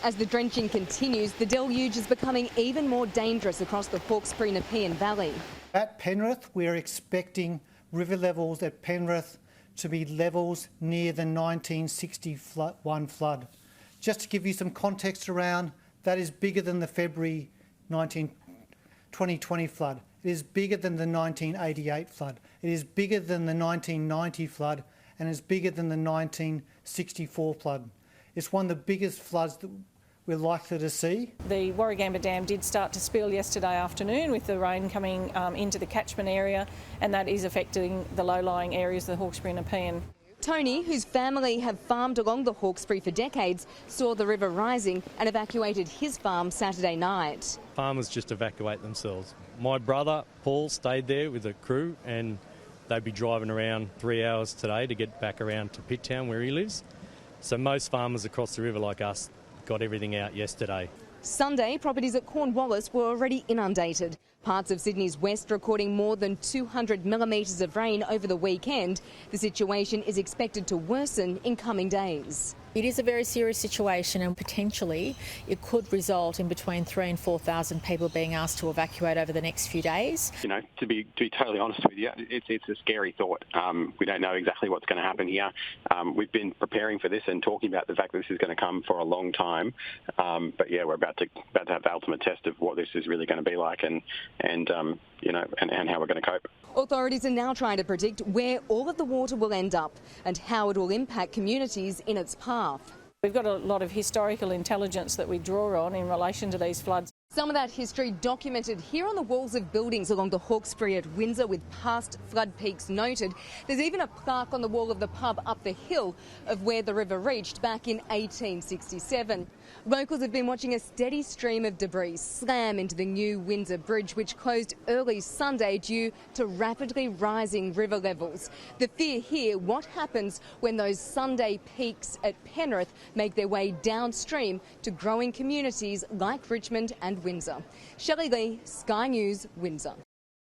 As the drenching continues, the deluge is becoming even more dangerous across the Hawkesbury-Nepean Valley. At Penrith, we're expecting river levels at Penrith to be levels near the 1961 flood. Just to give you some context around, that is bigger than the February 2020 flood. It is bigger than the 1988 flood. It is bigger than the 1990 flood, and it's bigger than the 1964 flood. It's one of the biggest floods that we're likely to see. The Warragamba Dam did start to spill yesterday afternoon with the rain coming into the catchment area, and that is affecting the low-lying areas of the Hawkesbury-Nepean. Tony, whose family have farmed along the Hawkesbury for decades, saw the river rising and evacuated his farm Saturday night. Farmers just evacuate themselves. My brother, Paul, stayed there with a crew, and they'd be driving around 3 hours today to get back around to Pitt Town where he lives. So most farmers across the river like us got everything out yesterday. Sunday, properties at Cornwallis were already inundated. Parts of Sydney's west recording more than 200 millimetres of rain over the weekend. The situation is expected to worsen in coming days. It is a very serious situation, and potentially it could result in between 3,000 and 4,000 people being asked to evacuate over the next few days. You know, to be totally honest with you, it's a scary thought. We don't know exactly what's going to happen here. We've been preparing for this and talking about the fact that this is going to come for a long time. But yeah, we're about to have the ultimate test of what this is really going to be like, and how we're going to cope. Authorities are now trying to predict where all of the water will end up and how it will impact communities in its path. We've got a lot of historical intelligence that we draw on in relation to these floods. Some of that history documented here on the walls of buildings along the Hawkesbury at Windsor, with past flood peaks noted. There's even a plaque on the wall of the pub up the hill of where the river reached back in 1867. Locals have been watching a steady stream of debris slam into the new Windsor Bridge, which closed early Sunday due to rapidly rising river levels. The fear here, what happens when those Sunday peaks at Penrith make their way downstream to growing communities like Richmond and Windsor. Shelley Lee, Sky News, Windsor.